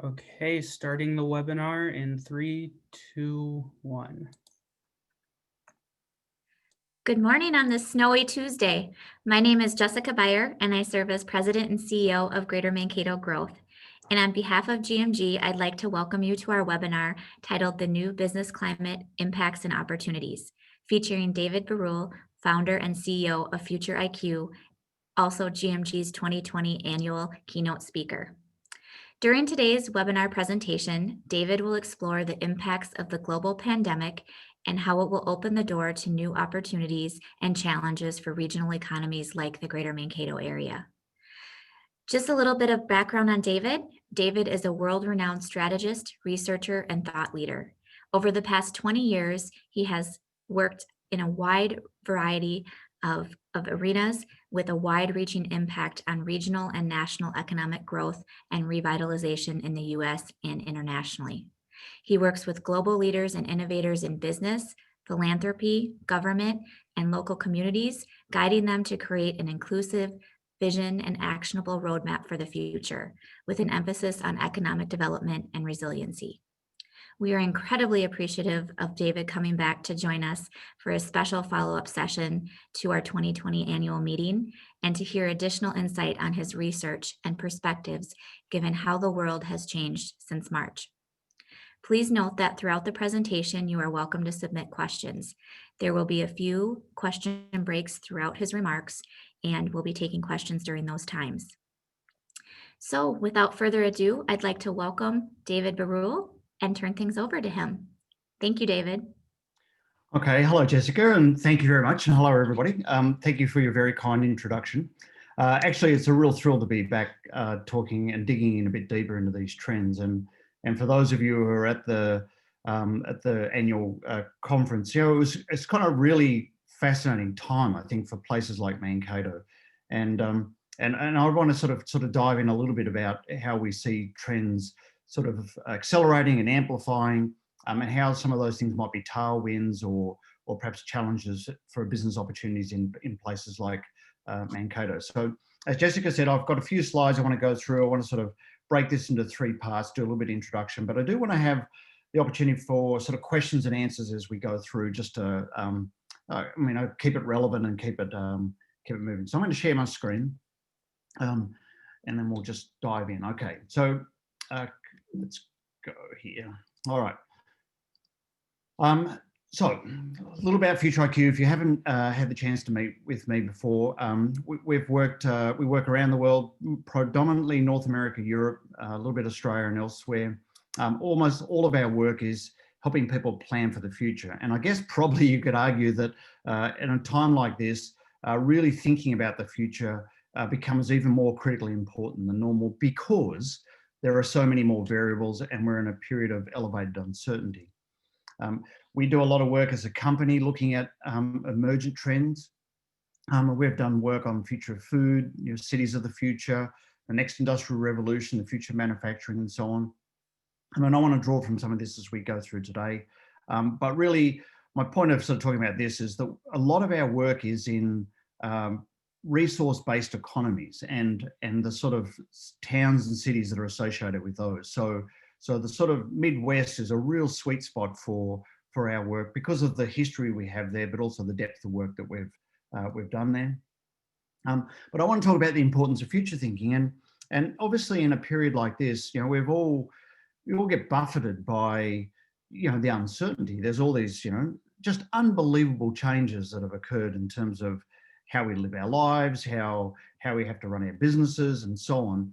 Okay, starting the webinar in 3, 2, 1. Good morning on this snowy Tuesday. My name is Jessica Beyer, and I serve as President and CEO of Greater Mankato Growth. And on behalf of GMG, I'd like to welcome you to our webinar titled The New Business Climate Impacts and Opportunities, featuring David Barul, founder and CEO of Future IQ, also GMG's 2020 annual keynote speaker. During today's webinar presentation, David will explore the impacts of the global pandemic and how it will open the door to new opportunities and challenges for regional economies like the Greater Mankato area. Just a little bit of background on David. David is a world-renowned strategist, researcher, and thought leader. Over the past 20 years, he has worked in a wide variety of arenas with a wide-reaching impact on regional and national economic growth and revitalization in the U.S. and internationally. He works with global leaders and innovators in business, philanthropy, government, and local communities, guiding them to create an inclusive vision and actionable roadmap for the future, with an emphasis on economic development and resiliency. We are incredibly appreciative of David coming back to join us for a special follow-up session to our 2020 annual meeting and to hear additional insight on his research and perspectives given how the world has changed since March. Please note that throughout the presentation, you are welcome to submit questions. There will be a few question breaks throughout his remarks, and we'll be taking questions during those times. So without further ado, I'd like to welcome David Barul and turn things over to him. Thank you, David. Okay, hello, Jessica, and thank you very much, and hello, everybody. Thank you for your very kind introduction. Actually, it's a real thrill to be back talking and digging in a bit deeper into these trends. And for those of you who are at the annual conference, it's kind of really fascinating time, I think, for places like Mankato. And I want to sort of dive in a little bit about how we see trends sort of accelerating and amplifying, and how some of those things might be tailwinds or perhaps challenges for business opportunities in places like Mankato. So as Jessica said, I've got a few slides I want to go through. I want to sort of break this into 3 parts, do a little bit of introduction, but I do want to have the opportunity for sort of questions and answers as we go through, just to keep it relevant and keep it moving. So I'm going to share my screen, and then we'll just dive in. Okay, so let's go here. All right. So a little about Future IQ. If you haven't had the chance to meet with me before, we work around the world, predominantly North America, Europe, a little bit Australia and elsewhere. Almost all of our work is helping people plan for the future. And I guess probably you could argue that in a time like this, really thinking about the future becomes even more critically important than normal, because there are so many more variables and we're in a period of elevated uncertainty. We do a lot of work as a company looking at emergent trends. We've done work on future of food, cities of the future, the next industrial revolution, the future of manufacturing, and so on. And I want to draw from some of this as we go through today. But really, my point of sort of talking about this is that a lot of our work is in resource-based economies and the sort of towns and cities that are associated with those. So the sort of Midwest is a real sweet spot for our work because of the history we have there, but also the depth of work that we've done there. But I want to talk about the importance of future thinking, and obviously in a period like this, we all get buffeted by the uncertainty. There's all these just unbelievable changes that have occurred in terms of how we live our lives, how we have to run our businesses, and so on.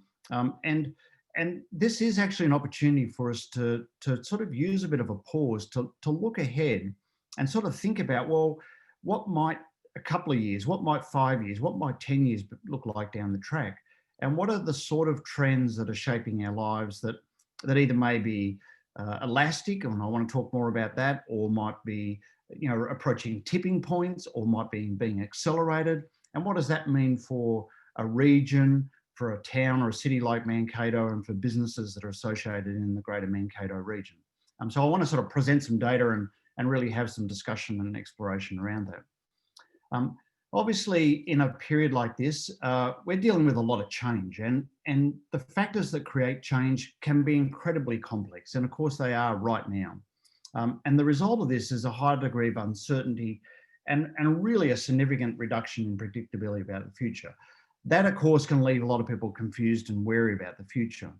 And this is actually an opportunity for us to sort of use a bit of a pause to look ahead and sort of think about, well, what might a couple of years, what might 5 years, what might 10 years look like down the track? And what are the sort of trends that are shaping our lives that either may be elastic, and I want to talk more about that, or might be approaching tipping points, or might be being accelerated? And what does that mean for a region, for a town or a city like Mankato, and for businesses that are associated in the Greater Mankato region? So I want to sort of present some data and really have some discussion and exploration around that. I Obviously, in a period like this, we're dealing with a lot of change, and the factors that create change can be incredibly complex, and of course they are right now. And the result of this is a high degree of uncertainty and really a significant reduction in predictability about the future. That, of course, can leave a lot of people confused and wary about the future.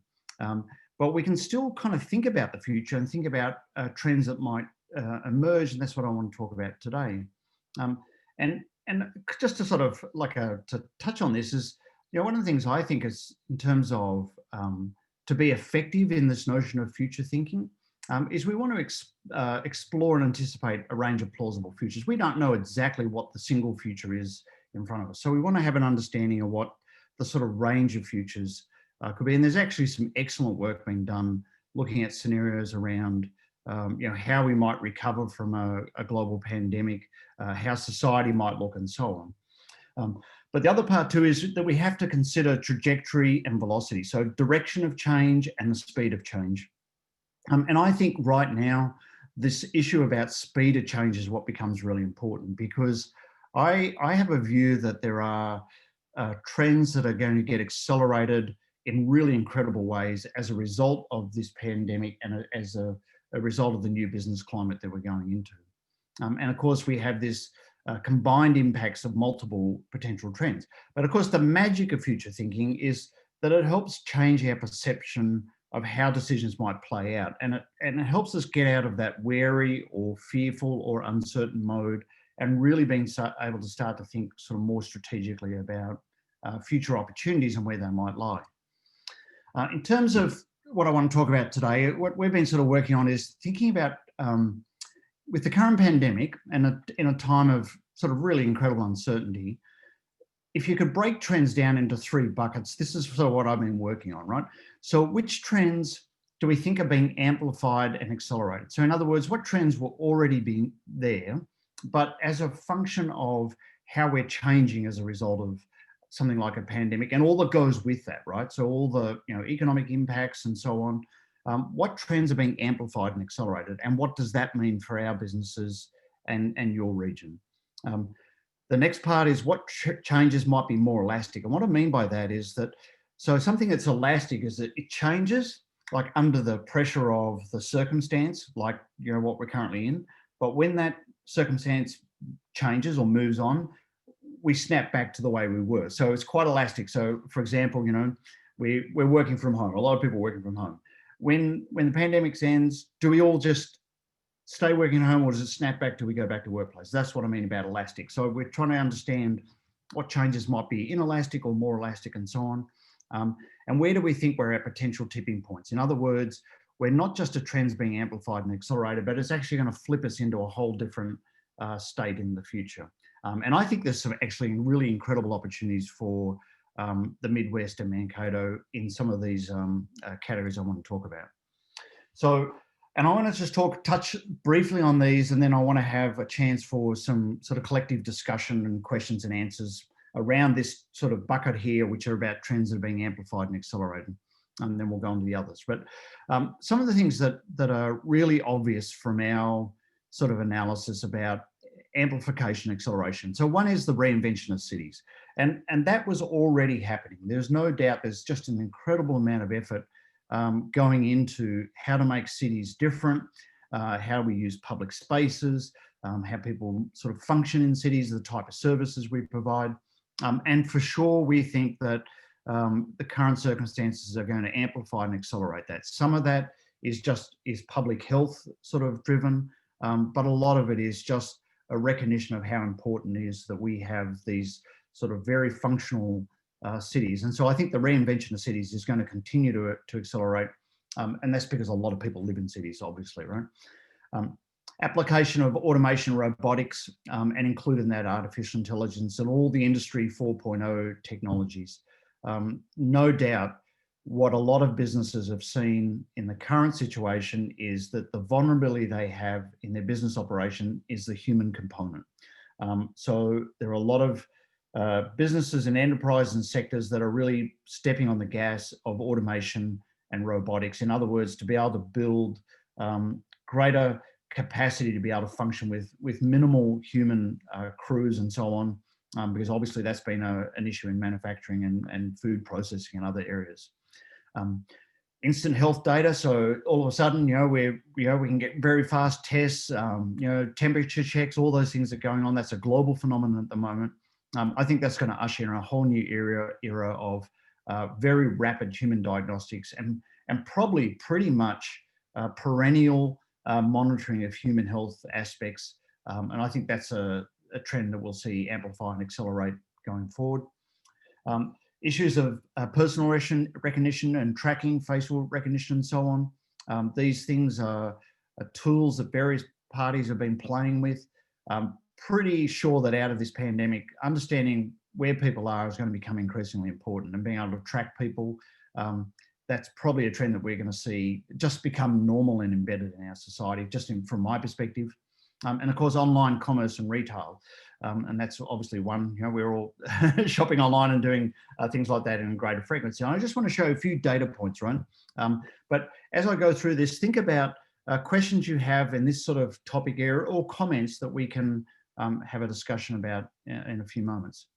But we can still kind of think about the future and think about trends that might emerge, and that's what I want to talk about today. And just to sort of to touch on this is, one of the things I think is in terms of to be effective in this notion of future thinking is we want to explore and anticipate a range of plausible futures. We don't know exactly what the single future is in front of us. So we want to have an understanding of what the sort of range of futures could be. And there's actually some excellent work being done looking at scenarios around how we might recover from a global pandemic, how society might look, and so on. But the other part too is that we have to consider trajectory and velocity, so direction of change and the speed of change. And I think right now, this issue about speed of change is what becomes really important, because I have a view that there are trends that are going to get accelerated in really incredible ways as a result of this pandemic and as a result of the new business climate that we're going into. And of course, we have this combined impacts of multiple potential trends. But of course, the magic of future thinking is that it helps change our perception of how decisions might play out. And it helps us get out of that wary or fearful or uncertain mode and really being able to start to think sort of more strategically about future opportunities and where they might lie. In terms of what I want to talk about today, what we've been sort of working on is thinking about, with the current pandemic and in a time of sort of really incredible uncertainty, if you could break trends down into three buckets, this is sort of what I've been working on, right? So which trends do we think are being amplified and accelerated? So in other words, what trends were already being there, but as a function of how we're changing as a result of something like a pandemic and all that goes with that, right? So all the economic impacts and so on, what trends are being amplified and accelerated, and what does that mean for our businesses and your region? The next part is what changes might be more elastic. And what I mean by that is that, so something that's elastic is that it changes like under the pressure of the circumstance, like what we're currently in. But when that circumstance changes or moves on, we snap back to the way we were. So it's quite elastic. So for example, we're working from home. A lot of people are working from home. When the pandemic ends, do we all just stay working at home, or does it snap back till we go back to workplace? That's what I mean about elastic. So we're trying to understand what changes might be inelastic or more elastic and so on. And where do we think we're at potential tipping points? In other words, we're not just a trends being amplified and accelerated, but it's actually going to flip us into a whole different state in the future. And I think there's some actually really incredible opportunities for the Midwest and Mankato in some of these categories I want to talk about. So, and I want to just touch briefly on these, and then I want to have a chance for some sort of collective discussion and questions and answers around this sort of bucket here, which are about trends that are being amplified and accelerated. And then we'll go on to the others. But some of the things that are really obvious from our sort of analysis about amplification acceleration. So one is the reinvention of cities. And that was already happening. There's no doubt there's just an incredible amount of effort going into how to make cities different, how we use public spaces, how people sort of function in cities, the type of services we provide. And for sure, we think that the current circumstances are going to amplify and accelerate that. Some of that is public health sort of driven, but a lot of it is just a recognition of how important it is that we have these sort of very functional cities. And so I think the reinvention of cities is going to continue to accelerate. And that's because a lot of people live in cities, obviously, right? Application of automation, robotics, and include in that artificial intelligence and all the industry 4.0 technologies. No doubt what a lot of businesses have seen in the current situation is that the vulnerability they have in their business operation is the human component. So there are a lot of businesses and enterprises and sectors that are really stepping on the gas of automation and robotics. In other words, to be able to build greater capacity to be able to function with minimal human crews and so on, because obviously that's been an issue in manufacturing and food processing and other areas. Instant health data. So all of a sudden, we can get very fast tests, temperature checks, all those things are going on. That's a global phenomenon at the moment. I think that's going to usher in a whole new era of very rapid human diagnostics and probably pretty much perennial monitoring of human health aspects. And I think that's a trend that we'll see amplify and accelerate going forward. Issues of personal recognition and tracking, facial recognition and so on. These things are tools that various parties have been playing with. Pretty sure that out of this pandemic, understanding where people are is going to become increasingly important, and being able to track people, that's probably a trend that we're going to see just become normal and embedded in our society, from my perspective. And of course, online commerce and retail. And that's obviously one, we're all shopping online and doing things like that in greater frequency. And I just want to show a few data points, right? But as I go through this, think about questions you have in this sort of topic area or comments that we can have a discussion about in a few moments.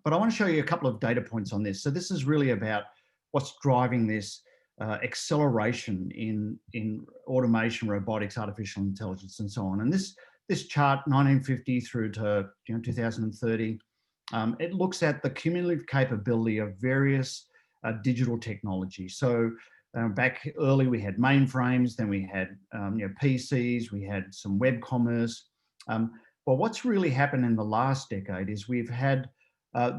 But I want to show you a couple of data points on this. So this is really about what's driving this acceleration in automation, robotics, artificial intelligence, and so on. And this chart, 1950 through to 2030, it looks at the cumulative capability of various digital technologies. So back early, we had mainframes, then we had PCs, we had some web commerce. But what's really happened in the last decade is we've had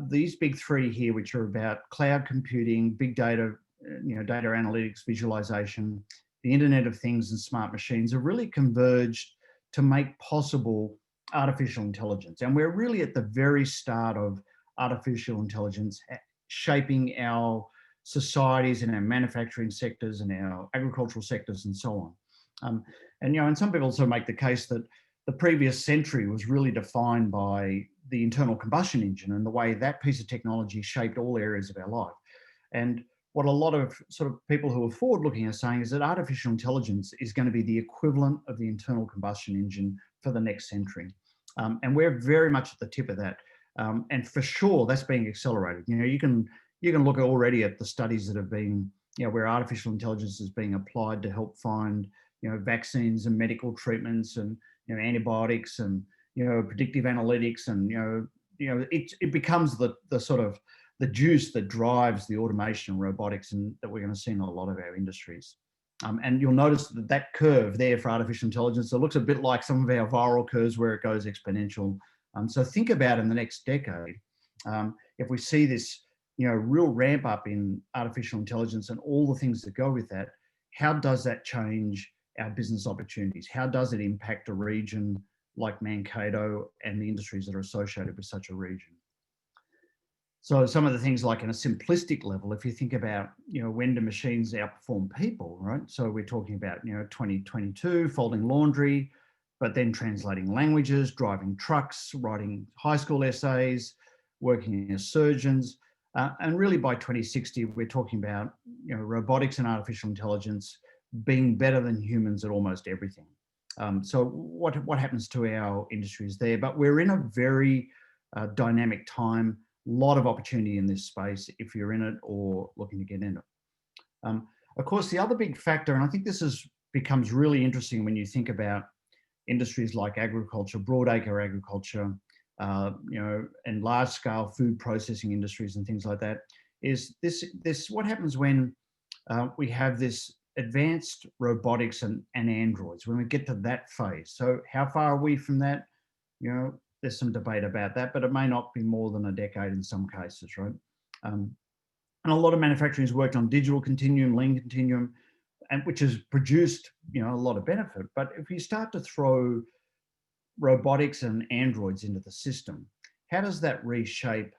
these big three here, which are about cloud computing, big data, data analytics, visualization, the Internet of Things and smart machines have really converged to make possible artificial intelligence. And we're really at the very start of artificial intelligence shaping our societies and our manufacturing sectors and our agricultural sectors and so on. And some people also make the case that the previous century was really defined by the internal combustion engine and the way that piece of technology shaped all areas of our life. And what a lot of sort of people who are forward-looking are saying is that artificial intelligence is going to be the equivalent of the internal combustion engine for the next century. And we're very much at the tip of that. And for sure, that's being accelerated. You can look already at the studies that have been, where artificial intelligence is being applied to help find, vaccines and medical treatments and, antibiotics and, predictive analytics and, it becomes the sort of the juice that drives the automation and robotics and that we're going to see in a lot of our industries. And you'll notice that curve there for artificial intelligence, it looks a bit like some of our viral curves where it goes exponential. So think about in the next decade, if we see this, real ramp up in artificial intelligence and all the things that go with that, how does that change our business opportunities? How does it impact a region like Mankato and the industries that are associated with such a region? So some of the things like in a simplistic level, if you think about, when do machines outperform people, right? So we're talking about, 2022, folding laundry, but then translating languages, driving trucks, writing high school essays, working as surgeons. And really by 2060, we're talking about, robotics and artificial intelligence being better than humans at almost everything. So what happens to our industries there? But we're in a very dynamic time. Lot of opportunity in this space if you're in it or looking to get in it. Of course, the other big factor, and I think this becomes really interesting when you think about industries like agriculture, broadacre agriculture, and large-scale food processing industries and things like that, is this what happens when we have this advanced robotics and androids, when we get to that phase. So how far are we from that? There's some debate about that, but it may not be more than a decade in some cases, right? And a lot of manufacturing has worked on digital continuum, lean continuum, and which has produced, a lot of benefit. But if you start to throw robotics and androids into the system, how does that reshape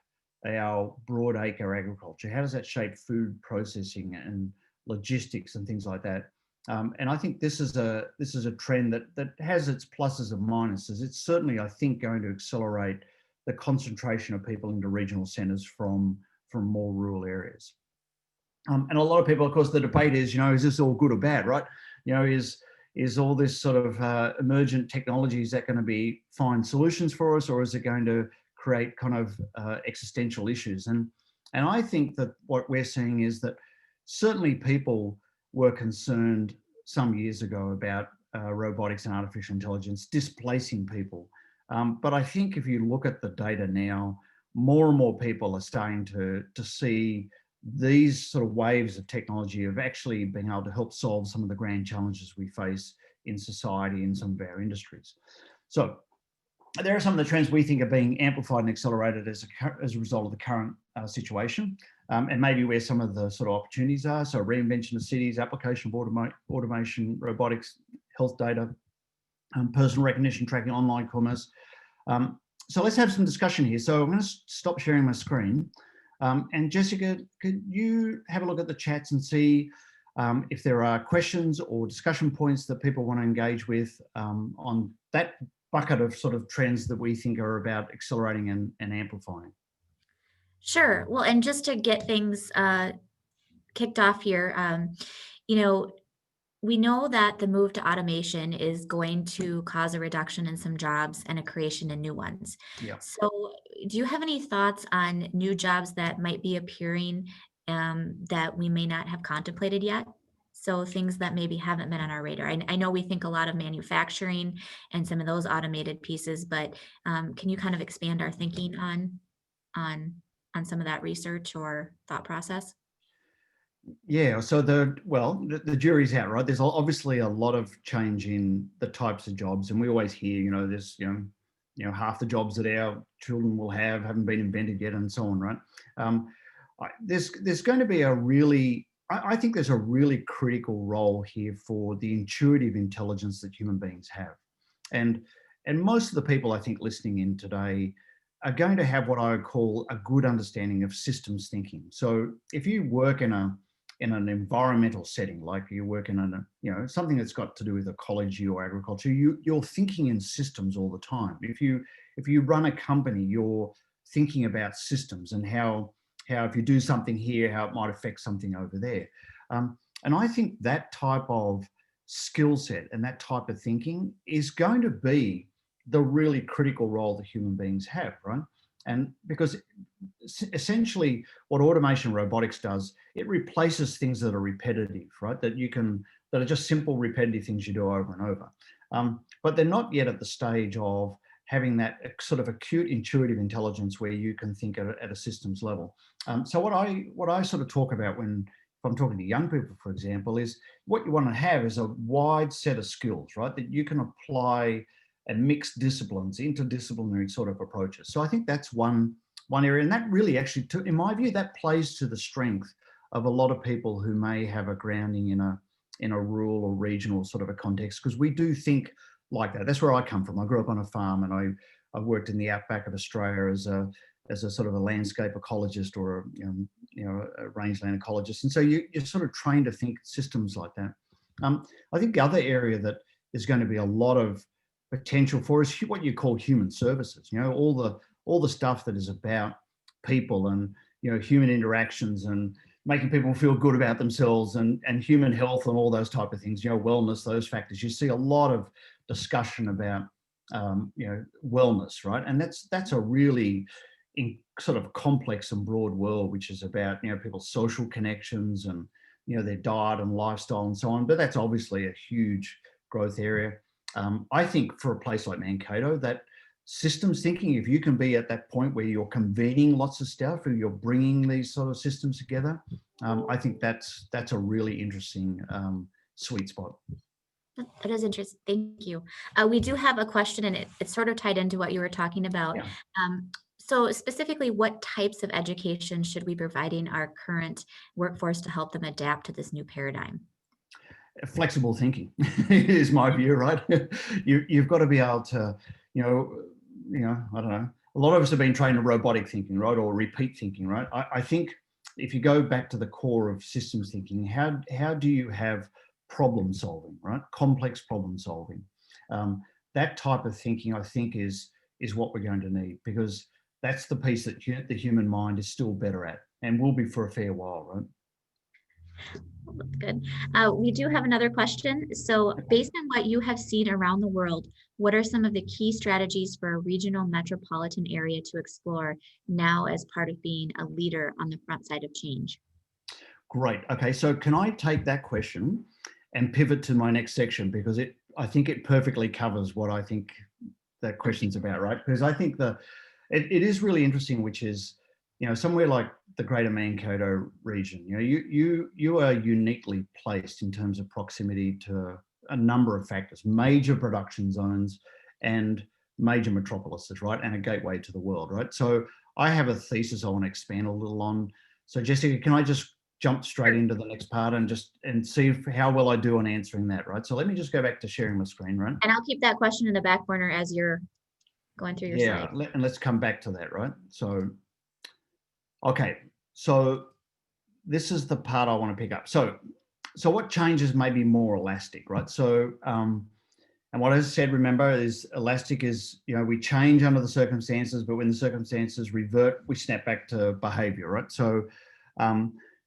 our broadacre agriculture? How does that shape food processing and logistics and things like that? And I think this is a trend that has its pluses and minuses. It's certainly, I think, going to accelerate the concentration of people into regional centres from more rural areas. And a lot of people, of course, the debate is, is this all good or bad, right? Is all this sort of emergent technology, is that going to find solutions for us, or is it going to create kind of existential issues. And I think that what we're seeing is that certainly people were concerned some years ago about robotics and artificial intelligence displacing people. But I think if you look at the data now, more and more people are starting to see these sort of waves of technology of actually being able to help solve some of the grand challenges we face in society in some of our industries. So there are some of the trends we think are being amplified and accelerated as a result of the current situation, and maybe where some of the sort of opportunities are. So reinvention of cities, application of automation, robotics, health data, personal recognition tracking, online commerce. So let's have some discussion here. So I'm going to stop sharing my screen. And Jessica, could you have a look at the chats and see if there are questions or discussion points that people want to engage with on that bucket of sort of trends that we think are about accelerating and amplifying? Sure. Well, and just to get things kicked off here, you know, we know that the move to automation is going to cause a reduction in some jobs and a creation in new ones. Yeah. So, do you have any thoughts on new jobs that might be appearing that we may not have contemplated yet? So, things that maybe haven't been on our radar. I know we think a lot of manufacturing and some of those automated pieces, but can you kind of expand our thinking on some of that research or thought process? Yeah, so the jury's out, right? There's obviously a lot of change in the types of jobs, and we always hear, there's, half the jobs that our children will have haven't been invented yet, and so on, right? There's going to be I think there's a really critical role here for the intuitive intelligence that human beings have, and most of the people I think listening in today are going to have what I would call a good understanding of systems thinking. So if you work in an environmental setting, like you work in something that's got to do with ecology or agriculture, you're thinking in systems all the time. If you run a company, you're thinking about systems and how if you do something here, how it might affect something over there. And I think that type of skill set and that type of thinking is going to be the really critical role that human beings have, right? And because essentially what automation and robotics does, it replaces things that are repetitive, right? That are just simple repetitive things you do over and over. But they're not yet at the stage of having that sort of acute intuitive intelligence where you can think at a systems level. So what I sort of talk about if I'm talking to young people, for example, is what you want to have is a wide set of skills, right? That you can apply and mix disciplines, interdisciplinary sort of approaches. So I think that's one area, and that really actually, in my view, that plays to the strength of a lot of people who may have a grounding in a rural or regional sort of a context, because we do think like that. That's where I come from. I grew up on a farm, and I worked in the outback of Australia as a sort of a landscape ecologist or a rangeland ecologist, and so you're sort of trained to think systems like that. I think the other area that is going to be a lot of potential for is what you call human services. All the stuff that is about people and human interactions and making people feel good about themselves and human health and all those type of things. Wellness, those factors. You see a lot of discussion about wellness, right? And that's a really sort of complex and broad world, which is about people's social connections and their diet and lifestyle and so on. But that's obviously a huge growth area. I think for a place like Mankato, that systems thinking, if you can be at that point where you're convening lots of stuff and you're bringing these sort of systems together, I think that's a really interesting sweet spot. That is interesting. Thank you. We do have a question, and it's sort of tied into what you were talking about. Yeah. So specifically, what types of education should we be providing our current workforce to help them adapt to this new paradigm? Flexible thinking is my view, right? You've got to be able to, I don't know. A lot of us have been trained in robotic thinking, right, or repeat thinking, right? I think if you go back to the core of systems thinking, how do you have problem solving, right? Complex problem solving. That type of thinking, I think, is what we're going to need, because that's the piece that the human mind is still better at and will be for a fair while, right? Good. We do have another question. So based on what you have seen around the world, What are some of the key strategies for a regional metropolitan area to explore now as part of being a leader on the front side of change? Great. Okay, so can I take that question and pivot to my next section, because I think it perfectly covers what I think that question's about, right? Because I think it is really interesting, which is, somewhere like the Greater Mankato region, you are uniquely placed in terms of proximity to a number of factors, major production zones and major metropolises, right? And a gateway to the world, right? So I have a thesis I want to expand a little on. So Jessica, can I just jump straight into the next part and see how well I do on answering that, right? So let me just go back to sharing my screen, right? And I'll keep that question in the back burner as you're going through your slide. And let's come back to that, right? So, okay, so this is the part I want to pick up. So what changes may be more elastic, right? So, and what I said, remember, is elastic is, we change under the circumstances, but when the circumstances revert, we snap back to behavior, right? So,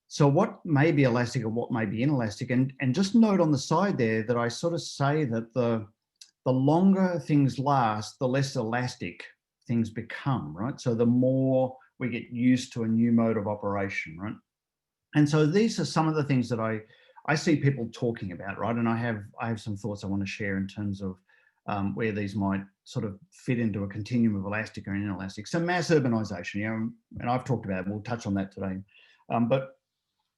so what may be elastic and what may be inelastic, and just note on the side there that I sort of say that the longer things last, the less elastic things become, right? So the more we get used to a new mode of operation, right? And so these are some of the things that I see people talking about, right? And I have some thoughts I want to share in terms of where these might sort of fit into a continuum of elastic or inelastic. So mass urbanization, and I've talked about it, we'll touch on that today. But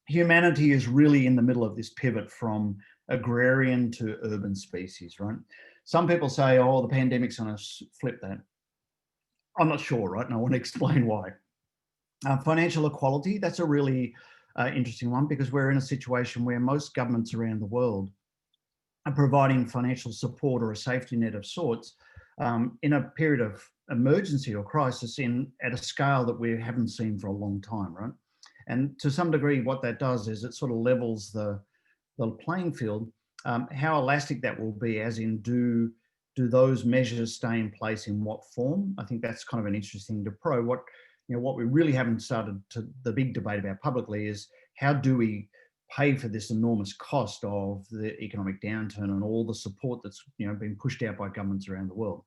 humanity is really in the middle of this pivot from agrarian to urban species, right? Some people say, oh, the pandemic's going to flip that. I'm not sure, right? And I want to explain why. Financial equality, that's a really interesting one, because we're in a situation where most governments around the world are providing financial support or a safety net of sorts in a period of emergency or crisis at a scale that we haven't seen for a long time, right? And to some degree, what that does is it sort of levels the playing field. How elastic that will be, as in do those measures stay in place in what form? I think that's kind of an interesting to probe. What we really haven't started to the big debate about publicly is how do we pay for this enormous cost of the economic downturn and all the support that's been pushed out by governments around the world.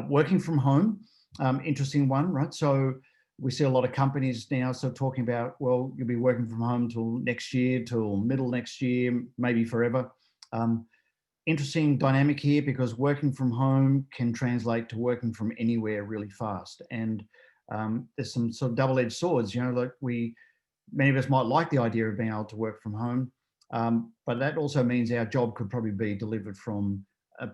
Working from home, interesting one, right? So we see a lot of companies now sort of talking about, well, you'll be working from home till next year, till middle next year, maybe forever. Interesting dynamic here, because working from home can translate to working from anywhere really fast. And there's some sort of double-edged swords, like many of us might like the idea of being able to work from home, but that also means our job could probably be delivered from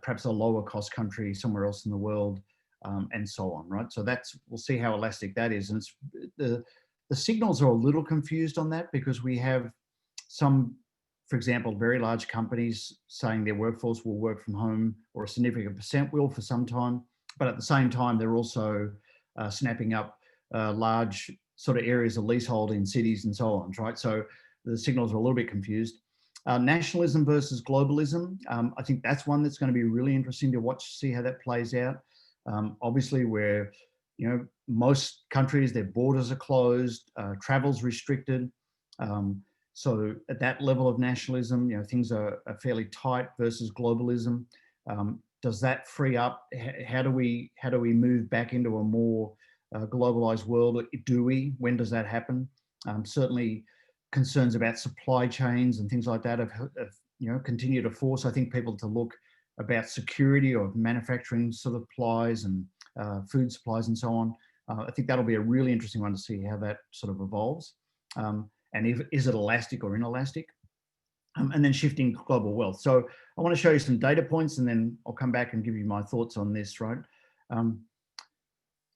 perhaps a lower cost country somewhere else in the world, and so on, right? So we'll see how elastic that is. And the signals are a little confused on that, because we have some, for example, very large companies saying their workforce will work from home, or a significant percent will for some time, but at the same time, they're also snapping up large sort of areas of leasehold in cities and so on, right? So the signals are a little bit confused. Nationalism versus globalism, I think that's one that's going to be really interesting to watch, see how that plays out. Obviously, where most countries, their borders are closed, travel's restricted. So at that level of nationalism, things are fairly tight versus globalism. Does that free up? How do we move back into a more globalized world? Do we? When does that happen? Certainly, concerns about supply chains and things like that have continue to force, I think, people to look about security of manufacturing supplies and food supplies and so on. I think that'll be a really interesting one to see how that sort of evolves. And is it elastic or inelastic? And then shifting global wealth. So I want to show you some data points, and then I'll come back and give you my thoughts on this, right?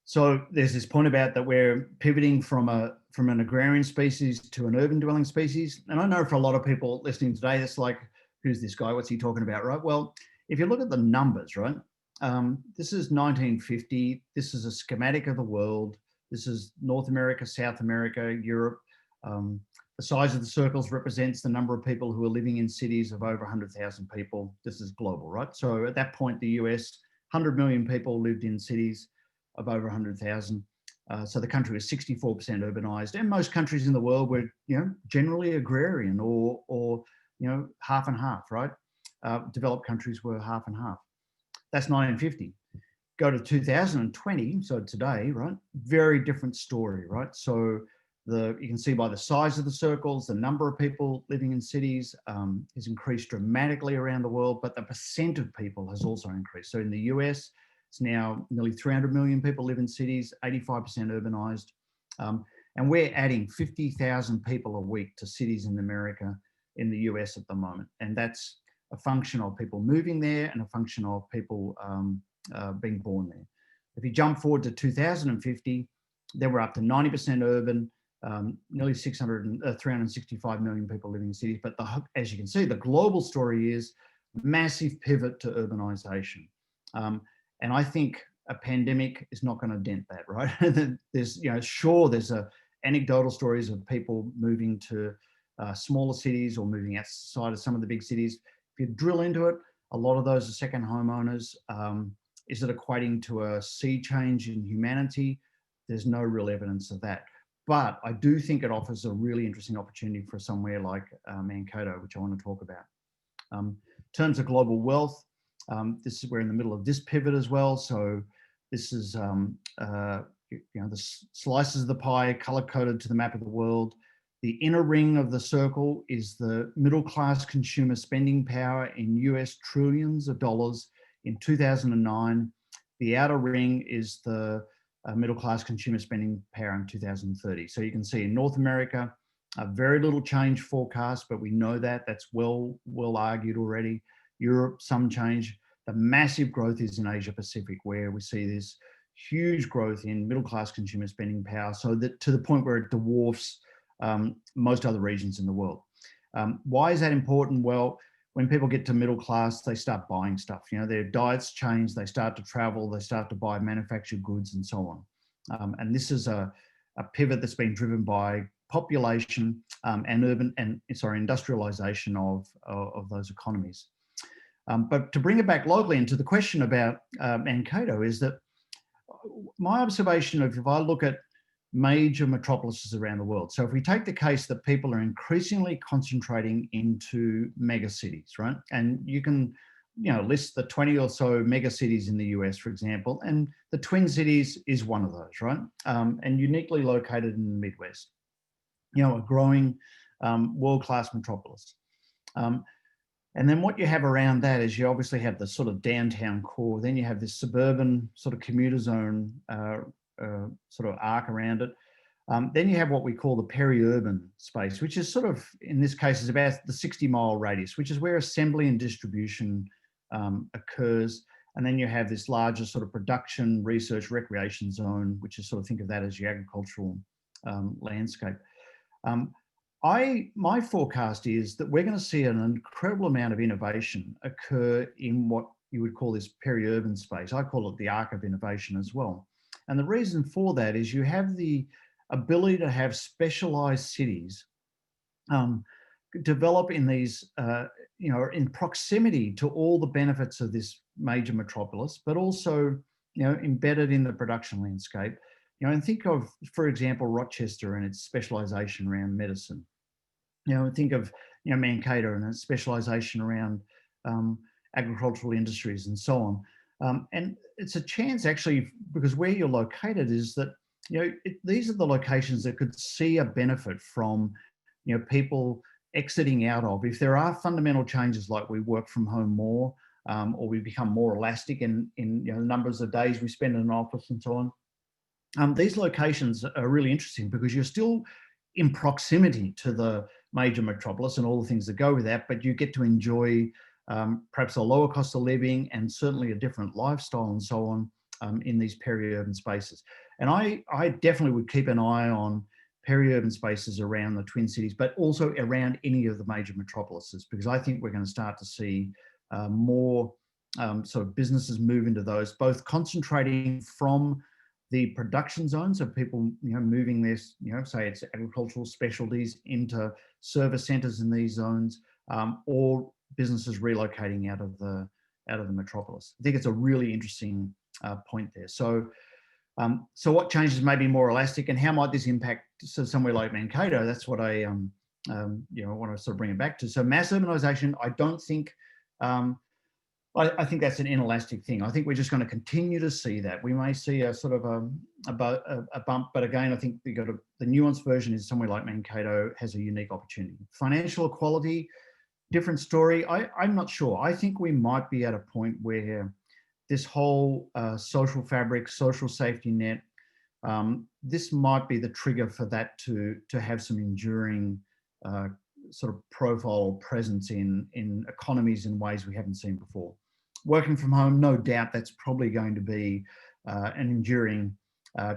So there's this point about that we're pivoting from an agrarian species to an urban dwelling species. And I know for a lot of people listening today, it's like, who's this guy? What's he talking about, right? Well, if you look at the numbers, right? This is 1950. This is a schematic of the world. This is North America, South America, Europe. The size of the circles represents the number of people who are living in cities of over 100,000 people. This is global, right? So at that point, the US, 100 million people lived in cities of over 100,000. So the country was 64% urbanized, and most countries in the world were, generally agrarian or half and half, right? Developed countries were half and half. That's 1950. Go to 2020, so today, right? Very different story, right? So you can see by the size of the circles, the number of people living in cities has increased dramatically around the world, but the percent of people has also increased. So in the US, it's now nearly 300 million people live in cities, 85% urbanized. And we're adding 50,000 people a week to cities in America, in the US at the moment. And that's a function of people moving there and a function of people being born there. If you jump forward to 2050, then we're up to 90% urban, nearly 365 million people living in cities. But as you can see, the global story is massive pivot to urbanization. And I think a pandemic is not going to dent that, right? There's, there's anecdotal stories of people moving to smaller cities or moving outside of some of the big cities. If you drill into it, a lot of those are second homeowners. Is it equating to a sea change in humanity? There's no real evidence of that. But I do think it offers a really interesting opportunity for somewhere like Mankato, which I want to talk about. In terms of global wealth, we're in the middle of this pivot as well. So this is, the slices of the pie color-coded to the map of the world. The inner ring of the circle is the middle-class consumer spending power in US trillions of dollars in 2009. The outer ring is the middle-class consumer spending power in 2030. So you can see in North America, very little change forecast, but we know that's well argued already. Europe, some change. The massive growth is in Asia Pacific, where we see this huge growth in middle-class consumer spending power, so that to the point where it dwarfs most other regions in the world. Why is that important? Well, when people get to middle class, they start buying stuff. Their diets change, they start to travel, they start to buy manufactured goods and so on. And this is a pivot that's been driven by population and industrialization of those economies. But to bring it back locally and to the question about Mankato, is that my observation of, if I look at major metropolises around the world. So if we take the case that people are increasingly concentrating into mega cities, right? And you can, list the 20 or so mega cities in the US, for example, and the Twin Cities is one of those, right? And uniquely located in the Midwest, a growing world-class metropolis. And then what you have around that is you obviously have the sort of downtown core, then you have this suburban sort of commuter zone sort of arc around it. Then you have what we call the peri-urban space, which is sort of, in this case, is about the 60-mile radius, which is where assembly and distribution occurs. And then you have this larger sort of production, research, recreation zone, which is sort of, think of that as your agricultural landscape. My forecast is that we're going to see an incredible amount of innovation occur in what you would call this peri-urban space. I call it the arc of innovation as well. And the reason for that is you have the ability to have specialized cities develop in these, in proximity to all the benefits of this major metropolis, but also, embedded in the production landscape. And think of, for example, Rochester and its specialization around medicine. Think of, Mankato and its specialization around agricultural industries and so on. And it's a chance, actually, because where you're located is that, these are the locations that could see a benefit from, people exiting out of. If there are fundamental changes like we work from home more, or we become more elastic in the numbers of days we spend in an office and so on, these locations are really interesting because you're still in proximity to the major metropolis and all the things that go with that, but you get to enjoy perhaps a lower cost of living and certainly a different lifestyle and so on in these peri-urban spaces. And I definitely would keep an eye on peri-urban spaces around the Twin Cities, but also around any of the major metropolises, because I think we're going to start to see more sort of businesses move into those, both concentrating from the production zones of people, moving this, say it's agricultural specialties into service centers in these zones, or businesses relocating out of the metropolis. I think it's a really interesting point there. So what changes may be more elastic, and how might this impact somewhere like Mankato? That's what I want to sort of bring it back to. So mass urbanization, I don't think I think that's an inelastic thing. I think we're just going to continue to see that. We may see a sort of a bump, but again, I think the nuanced version is somewhere like Mankato has a unique opportunity. Financial equality, different story. I'm not sure. I think we might be at a point where this whole social fabric, social safety net, this might be the trigger for that to have some enduring sort of profile or presence in economies in ways we haven't seen before. Working from home, no doubt that's probably going to be an enduring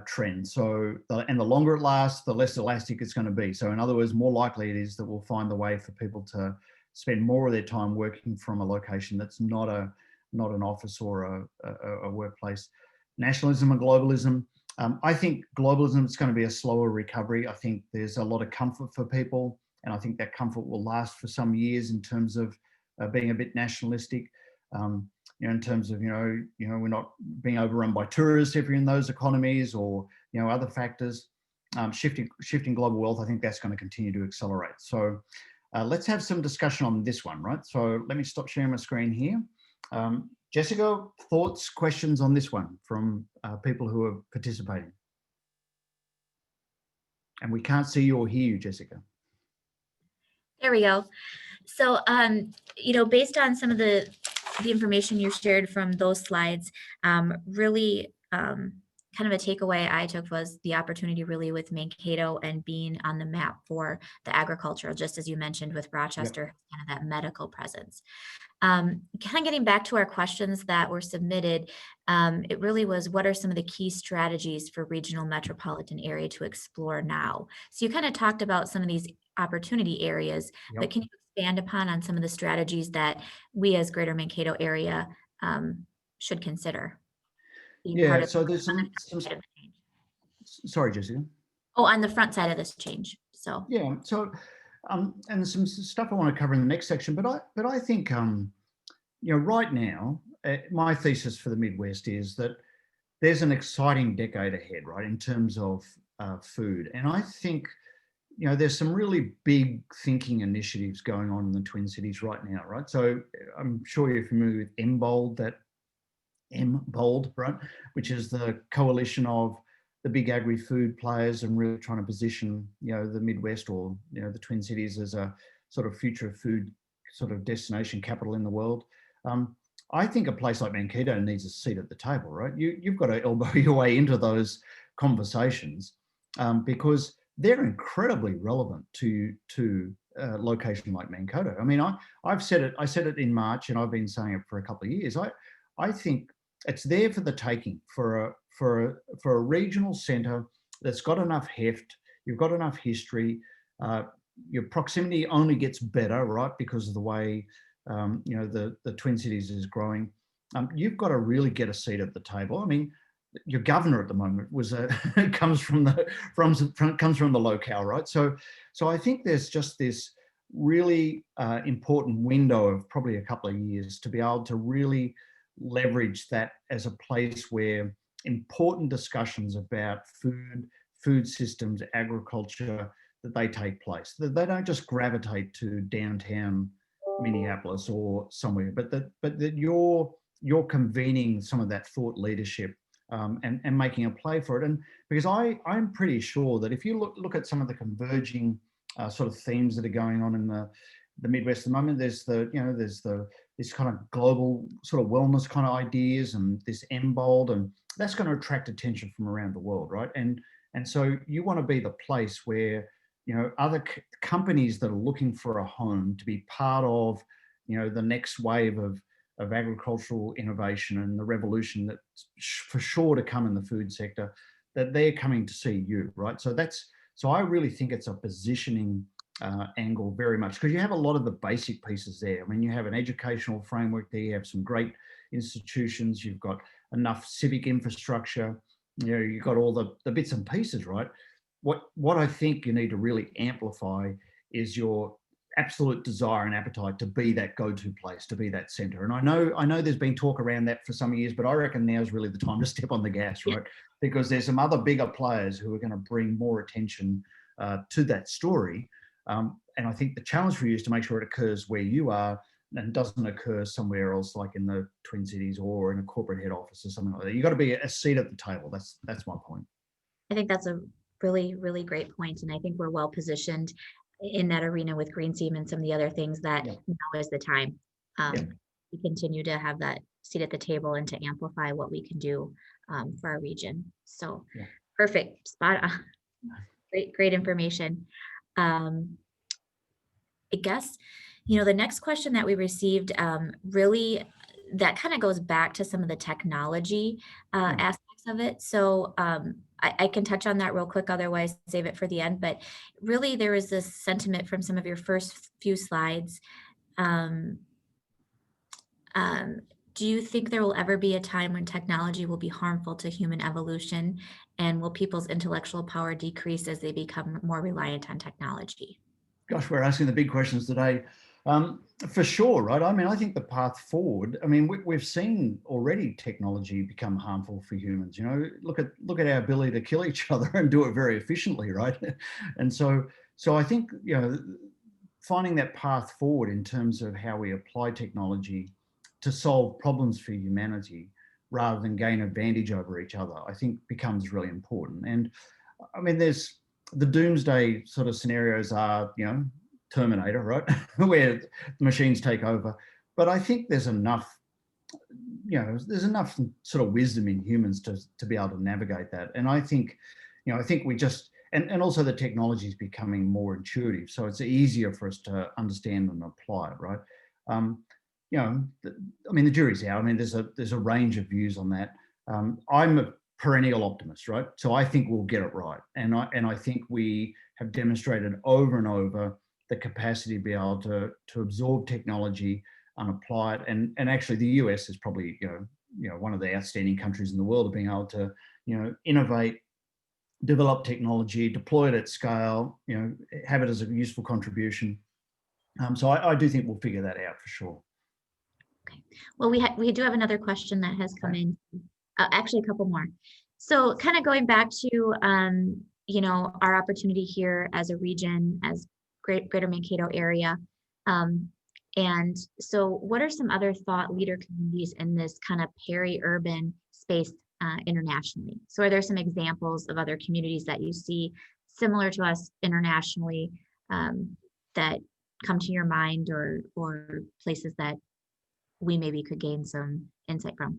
trend. So, and the longer it lasts, the less elastic it's going to be. So in other words, more likely it is that we'll find the way for people to spend more of their time working from a location that's not an office or a workplace. Nationalism and globalism. I think globalism is going to be a slower recovery. I think there's a lot of comfort for people, and I think that comfort will last for some years in terms of being a bit nationalistic. In terms of we're not being overrun by tourists if you're in those economies, or other factors. Shifting global wealth, I think that's going to continue to accelerate. So let's have some discussion on this one, right? So let me stop sharing my screen here. Jessica, thoughts, questions on this one from people who are participating? And we can't see you or hear you, Jessica. There we go. So, based on some of the information you shared from those slides, really kind of a takeaway I took was the opportunity really with Mankato and being on the map for the agricultural, just as you mentioned with Rochester, kind of that medical presence. Kind of getting back to our questions that were submitted, it really was, what are some of the key strategies for regional metropolitan area to explore now? So you kind of talked about some of these opportunity areas, but can you expand upon some of the strategies that we as Greater Mankato area should consider? Yeah, so there's some sorry, Jessica. Oh, on the front side of this change. So yeah, so and some stuff I want to cover in the next section, but I think right now my thesis for the Midwest is that there's an exciting decade ahead, right, in terms of food, and I think there's some really big thinking initiatives going on in the Twin Cities right now, right? So I'm sure you're familiar with MBOLD, right, which is the coalition of the big agri-food players and really trying to position, the Midwest or, the Twin Cities as a sort of future food sort of destination capital in the world. I think a place like Mankato needs a seat at the table, right? You've got to elbow your way into those conversations because they're incredibly relevant to location like Mankato. I mean, I said it in March, and I've been saying it for a couple of years. I think it's there for the taking for a regional centre that's got enough heft. You've got enough history. Your proximity only gets better, right, because of the way the Twin Cities is growing. You've got to really get a seat at the table. I mean, your governor at the moment comes from the locale, right? So I think there's just this really important window of probably a couple of years to be able to really leverage that as a place where important discussions about food systems, agriculture, that they take place. That they don't just gravitate to downtown Minneapolis or somewhere, but that you're convening some of that thought leadership and making a play for it. And because I'm pretty sure that if you look at some of the converging sort of themes that are going on in the Midwest at the moment, there's this kind of global sort of wellness kind of ideas and this MBOLD, and that's going to attract attention from around the world, right? And so you want to be the place where other companies that are looking for a home to be part of the next wave of agricultural innovation and the revolution that's for sure to come in the food sector, that they're coming to see you, right? So I really think it's a positioning angle very much, because you have a lot of the basic pieces there. I mean, you have an educational framework there, you have some great institutions, you've got enough civic infrastructure, you've got all the bits and pieces, right? What I think you need to really amplify is your absolute desire and appetite to be that go-to place, to be that center. And I know there's been talk around that for some years, but I reckon now is really the time to step on the gas, right? Because there's some other bigger players who are going to bring more attention to that story. And I think the challenge for you is to make sure it occurs where you are, and doesn't occur somewhere else, like in the Twin Cities or in a corporate head office or something like that. You've got to be a seat at the table. That's my point. I think that's a really, really great point, and I think we're well positioned in that arena with Green Seam and some of the other things that now is the time. We continue to have that seat at the table and to amplify what we can do for our region. So perfect, spot on. Great information. I guess, the next question that we received really that kind of goes back to some of the technology aspects of it. So I can touch on that real quick, otherwise save it for the end. But really, there was this sentiment from some of your first few slides. Do you think there will ever be a time when technology will be harmful to human evolution? And will people's intellectual power decrease as they become more reliant on technology? Gosh, we're asking the big questions today. For sure, right? I mean, I think the path forward, I mean, we've seen already technology become harmful for humans. Look at our ability to kill each other and do it very efficiently, right? And so I think, finding that path forward in terms of how we apply technology to solve problems for humanity rather than gain advantage over each other, I think becomes really important. And I mean, there's the doomsday sort of scenarios are, Terminator, right? Where the machines take over. But I think there's enough, there's enough sort of wisdom in humans to be able to navigate that. And I think, I think we just, and also the technology is becoming more intuitive. So it's easier for us to understand and apply it, right? I mean, the jury's out. I mean, there's a range of views on that. I'm a perennial optimist, right? So I think we'll get it right. And I think we have demonstrated over and over the capacity to be able to absorb technology and apply it. And actually the US is probably, one of the outstanding countries in the world of being able to, innovate, develop technology, deploy it at scale, have it as a useful contribution. So I do think we'll figure that out for sure. Okay. Well, we do have another question that has come in. Actually, a couple more. So kind of going back to, our opportunity here as a region, as Greater Mankato area. And so what are some other thought leader communities in this kind of peri-urban space internationally? So are there some examples of other communities that you see similar to us internationally that come to your mind, or places that we maybe could gain some insight from?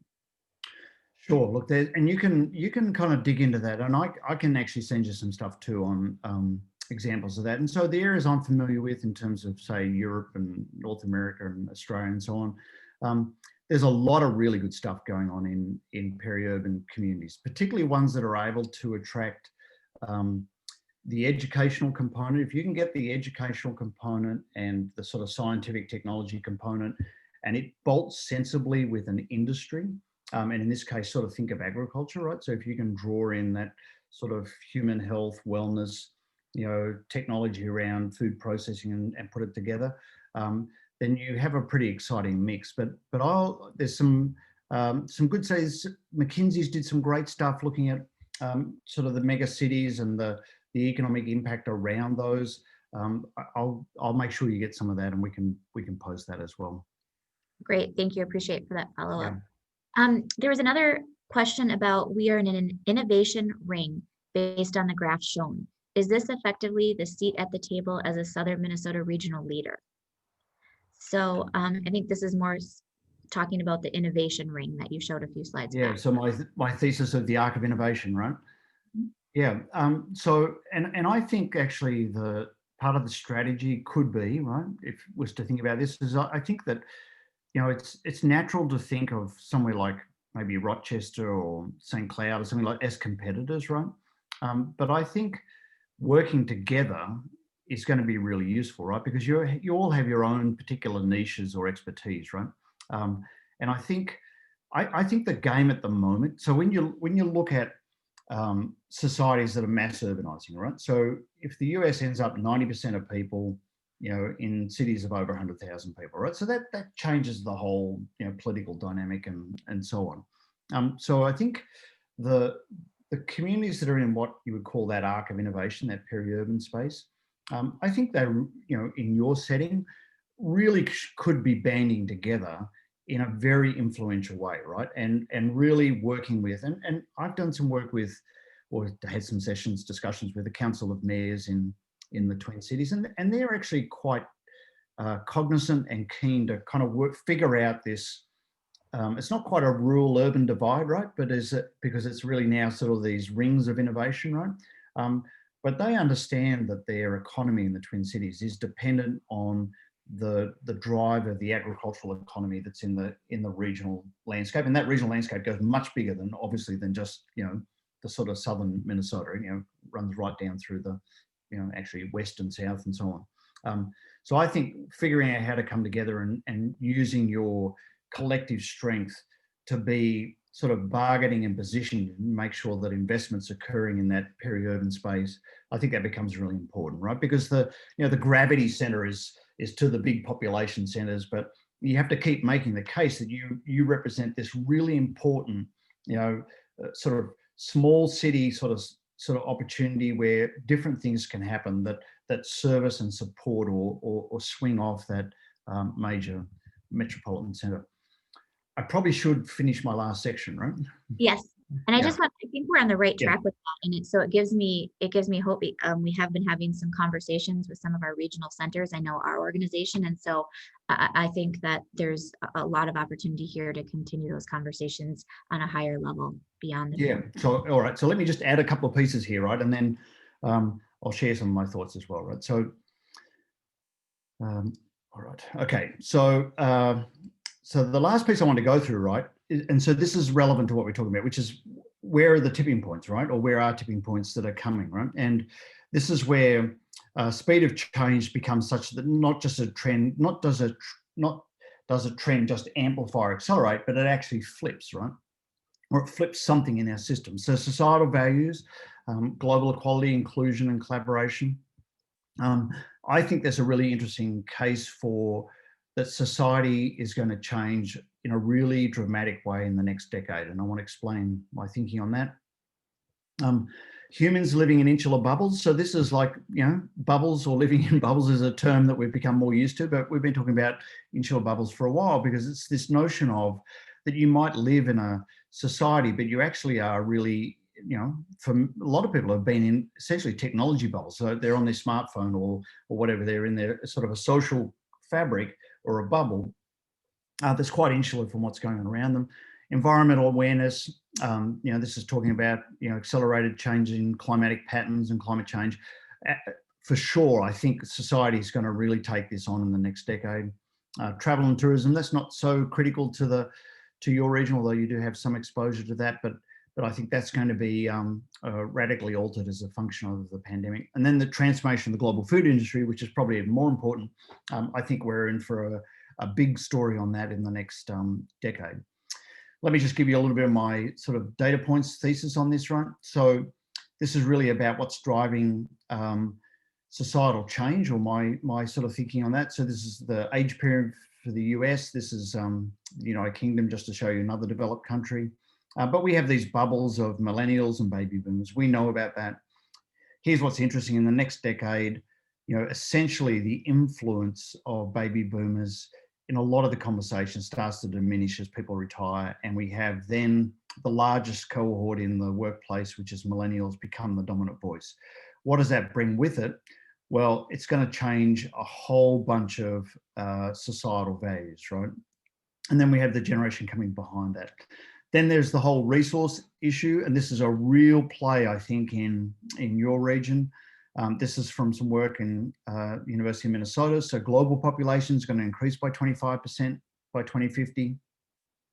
Sure. Look, and you can kind of dig into that, and I can actually send you some stuff too on examples of that. And so the areas I'm familiar with in terms of, say, Europe and North America and Australia and so on, there's a lot of really good stuff going on in peri-urban communities, particularly ones that are able to attract the educational component. If you can get the educational component and the sort of scientific technology component, and it bolts sensibly with an industry, and in this case, sort of think of agriculture, right? So if you can draw in that sort of human health, wellness, technology around food processing and put it together, then you have a pretty exciting mix. But there's some good says. McKinsey's did some great stuff looking at sort of the mega cities and the economic impact around those. I'll make sure you get some of that, and we can post that as well. Great, thank you. Appreciate for that follow-up. Yeah. There was another question about, we are in an innovation ring based on the graph shown. Is this effectively the seat at the table as a Southern Minnesota regional leader? So I think this is more talking about the innovation ring that you showed a few slides back. So my thesis of the arc of innovation, right? Mm-hmm. Yeah. So and I think actually the part of the strategy could be, right, if was to think about this, is I think that, it's natural to think of somewhere like maybe Rochester or St. Cloud or something like as competitors, right? But I think working together is going to be really useful, right? Because you all have your own particular niches or expertise, right? And I think the game at the moment. So when you look at societies that are mass urbanizing, right? So if the US ends up 90% of people, in cities of over 100,000 people, right? So that changes the whole, political dynamic and so on. So I think the communities that are in what you would call that arc of innovation, that peri-urban space, I think they, in your setting, really could be banding together in a very influential way, right? And really working with, and I've done some work with, or had some sessions, discussions with the Council of Mayors in the Twin Cities, and they're actually quite cognizant and keen to kind of figure out this. It's not quite a rural-urban divide, right? But because it's really now sort of these rings of innovation, right? But they understand that their economy in the Twin Cities is dependent on the drive of the agricultural economy that's in the regional landscape, and that regional landscape goes much bigger than obviously than just the sort of southern Minnesota. Runs right down through the actually west and south and so on. So I think figuring out how to come together and using your collective strength to be sort of bargaining and positioning and make sure that investments occurring in that peri-urban space, I think that becomes really important, right? Because the gravity center is to the big population centers, but you have to keep making the case that you represent this really important, sort of small city sort of opportunity where different things can happen that service and support or swing off that major metropolitan center. I probably should finish my last section, right? Yes. And I Yeah. I think we're on the right Yeah. track with that. And so it gives me hope. We have been having some conversations with some of our regional centers. I know our organization. And so I think that there's a lot of opportunity here to continue those conversations on a higher level beyond the Yeah. So, all right. So let me just add a couple of pieces here, right? And then I'll share some of my thoughts as well, right? So, all right. Okay. So, so the last piece I want to go through, right? And so this is relevant to what we're talking about, which is where are the tipping points, right? Or where are tipping points that are coming, right? And this is where speed of change becomes such that not just a trend, not does a trend just amplify or accelerate, but it actually flips, right? Or it flips something in our system. So societal values, global equality, inclusion, and collaboration. I think there's a really interesting case for that society is going to change in a really dramatic way in the next decade. And I want to explain my thinking on that. Humans living in insular bubbles. So this is like, bubbles or living in bubbles is a term that we've become more used to, but we've been talking about insular bubbles for a while because it's this notion of that you might live in a society, but you actually are really, for a lot of people have been in essentially technology bubbles. So they're on their smartphone or whatever, they're in their sort of a social fabric or a bubble that's quite insular from what's going on around them. Environmental awareness, this is talking about, accelerated change in climatic patterns and climate change. For sure, I think society is going to really take this on in the next decade. Travel and tourism, that's not so critical to your region, although you do have some exposure to that, but I think that's going to be radically altered as a function of the pandemic. And then the transformation of the global food industry, which is probably even more important. I think we're in for a big story on that in the next decade. Let me just give you a little bit of my sort of data points thesis on this, right? So this is really about what's driving societal change, or my sort of thinking on that. So this is the age period for the US. This is the United Kingdom, just to show you another developed country. But we have these bubbles of millennials and baby boomers. We know about that. Here's what's interesting. In the next decade, essentially the influence of baby boomers in a lot of the conversation starts to diminish as people retire. And we have then the largest cohort in the workplace, which is millennials, become the dominant voice. What does that bring with it? Well, it's going to change a whole bunch of societal values, right? And then we have the generation coming behind that. Then there's the whole resource issue, and this is a real play, I think, in your region. This is from some work in University of Minnesota. So global population is going to increase by 25% by 2050,